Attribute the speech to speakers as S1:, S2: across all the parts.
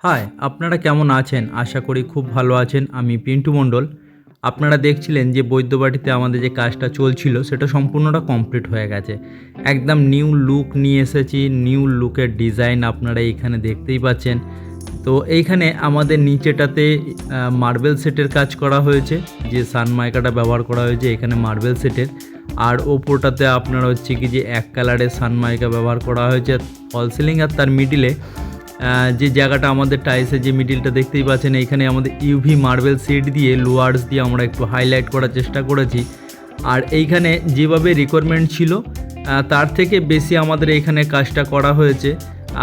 S1: High, আপনারা কেমন আছেন? আশা করি খুব ভালো আছেন। আমি পিন্টু মণ্ডল। আপনারা দেখছিলেন যে বৈদ্যবাটিতে আমাদের যে কাজটা চলছিল সেটা সম্পূর্ণটা কমপ্লিট হয়ে গেছে। একদম নিউ লুক নিয়ে এসেছি। নিউ লুকের ডিজাইন আপনারা এইখানে দেখতেই পাচ্ছেন। তো এইখানে আমাদের নিচেটাতে মার্বেল সেটের কাজ করা হয়েছে। যে সানমাইকাটা ব্যবহার করা হয়েছে এখানে মার্বেল সেটের। আর ওপরটাতে আপনার হচ্ছে কি যে এক কালারের সানমাইকা ব্যবহার করা হয়েছে ফল সিলিং, আর তার মিডিলে যে জায়গাটা আমাদের টাইলসের যে মিডিলটা দেখতেই পাচ্ছেন এইখানে আমাদের ইউভি মার্বেল সিট দিয়ে লোয়ার্স দিয়ে আমরা একটু হাইলাইট করার চেষ্টা করেছি। আর এইখানে যেভাবে রিকোয়ারমেন্ট ছিল তার থেকে বেশি আমাদের এইখানে কাজটা করা হয়েছে।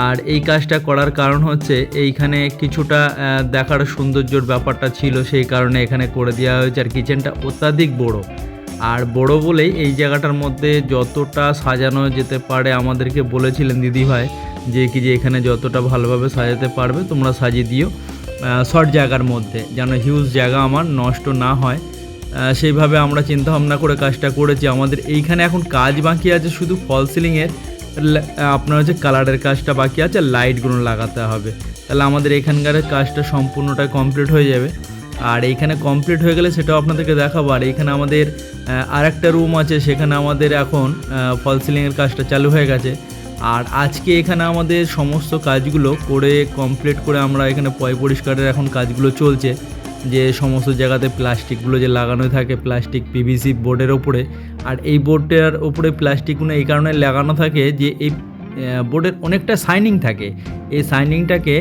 S1: আর এই কাজটা করার কারণ হচ্ছে এইখানে কিছুটা দেখার সৌন্দর্যর ব্যাপারটা ছিল, সেই কারণে এখানে করে দেওয়া হয়েছে। আর কিচেনটা অত্যাধিক বড়, আর বড় বলেই এই জায়গাটার মধ্যে যতটা সাজানো যেতে পারে আমাদেরকে বলেছিলেন দিদিভাই যে এখানে যতটা ভালোভাবে সাজাতে পারবে তোমরা সাজিয়ে দিও শর্ট জায়গার মধ্যে, যেন হিউজ জায়গা আমার নষ্ট না হয়। সেইভাবে আমরা চিন্তাভাবনা করে কাজটা করেছি। আমাদের এইখানে এখন কাজ বাকি আছে শুধু ফল সিলিংয়ের, আপনার হচ্ছে কালারের কাজটা বাকি আছে, লাইটগুলো লাগাতে হবে। তাহলে আমাদের এখানকার কাজটা সম্পূর্ণটাই কমপ্লিট হয়ে যাবে। আর এইখানে কমপ্লিট হয়ে গেলে সেটাও আপনাদেরকে দেখাবো। আর এইখানে আমাদের আরেকটা রুম আছে, সেখানে আমাদের এখন ফল সিলিংয়ের কাজটা চালু হয়ে গেছে। আর আজকে এখানে আমাদের সমস্ত কাজগুলো করে কমপ্লিট করে আমরা এখানে পরিষ্কারের এখন কাজগুলো চলছে। যে সমস্ত জায়গাতে প্লাস্টিকগুলো যে লাগানো থাকে প্লাস্টিক পিভিসি বোর্ডের ওপরে, আর এই বোর্ডটার ওপরে প্লাস্টিকগুলো এই কারণে লাগানো থাকে যে এই বোর্ডের অনেকটা শাইনিং থাকে, এই শাইনিংটাকে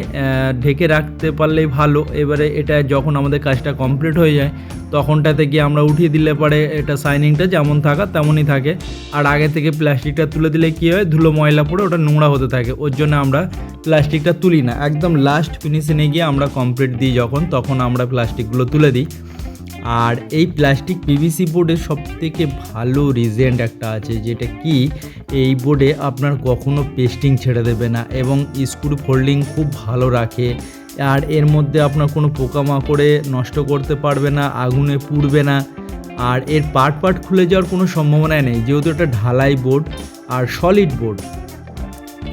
S1: ঢেকে রাখতে পারলেই ভালো। এবারে এটা যখন আমাদের কাজটা কমপ্লিট হয়ে যায় তখনটাতে গিয়ে আমরা উঠিয়ে দিলে পরে এটা শাইনিংটা যেমন থাকা তেমনই থাকে। আর আগে থেকে প্লাস্টিকটা তুলে দিলে কী হয়, ধুলো ময়লা পড়ে ওটা নোংরা হতে থাকে, ওর জন্য আমরা প্লাস্টিকটা তুলি না। একদম লাস্ট ফিনিশিংয়ে গিয়ে আমরা কমপ্লিট দিই তখন আমরা প্লাস্টিকগুলো তুলে দিই। আর এই প্লাস্টিক পিভিসি বোর্ডের সবথেকে ভালো রিজেন্ট একটা আছে, যেটা কি এই বোর্ডে আপনার কখনো পেস্টিং ছেড়ে দেবে না এবং স্ক্রু ফোল্ডিং খুব ভালো রাখে। আর এর মধ্যে আপনার কোনো পোকামাকড়ে নষ্ট করতে পারবে না, আগুনে পুড়বে না। আর এর পার্ট খুলে যাওয়ার কোনো সম্ভাবনা নেই, যেহেতু এটা ঢালাই বোর্ড আর সলিড বোর্ড।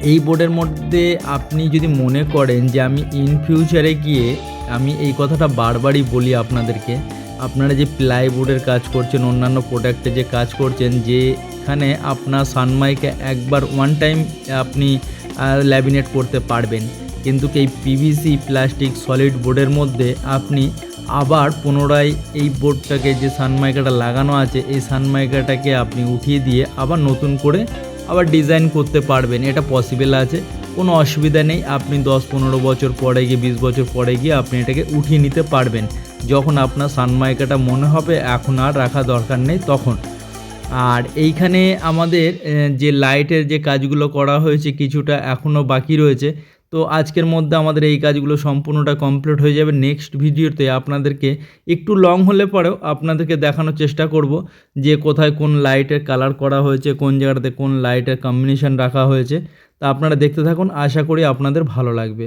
S1: এই বোর্ডের মধ্যে আপনি যদি মনে করেন যে আমি ইন ফিউচারে গিয়ে, আমি এই কথাটা বারবারই বলি আপনাদেরকে, আপনারা যে প্লাইবোর্ডের কাজ করছেন, অন্যান্য প্রোডাক্টে যে কাজ করছেন, যেখানে আপনার সানমাইকে একবার ওয়ান টাইম আপনি ল্যামিনেট করতে পারবেন, কিন্তু এই পিভিসি প্লাস্টিক সলিড বোর্ডের মধ্যে আপনি আবার পুনরায় এই বোর্ডটাকে যে সানমাইকাটা লাগানো আছে এই সানমাইকাটাকে আপনি উঠিয়ে দিয়ে আবার নতুন করে আবার ডিজাইন করতে পারবেন। এটা পসিবল আছে, কোনো অসুবিধা নেই। আপনি 10-15 বছর পরে গিয়ে 20 বছর পরে গিয়ে আপনি এটাকে উঠিয়ে নিতে পারবেন, যখন আপনার সানমাইকাটা মনে হবে এখন আর রাখা দরকার নেই তখন। আর এইখানে আমাদের যে লাইটের যে কাজগুলো করা হয়েছে কিছুটা এখনও বাকি রয়েছে। তো আজকের মধ্যে আমাদের এই কাজগুলো সম্পূর্ণটা কমপ্লিট হয়ে যাবে। নেক্সট ভিডিওতে আপনাদেরকে একটু লং হলে পরেও আপনাদেরকে দেখানোর চেষ্টা করব যে কোথায় কোন লাইটের কালার করা হয়েছে, কোন জায়গাটাতে কোন লাইটের কম্বিনেশন রাখা হয়েছে। তা আপনারা দেখতে থাকুন, আশা করি আপনাদের ভালো লাগবে।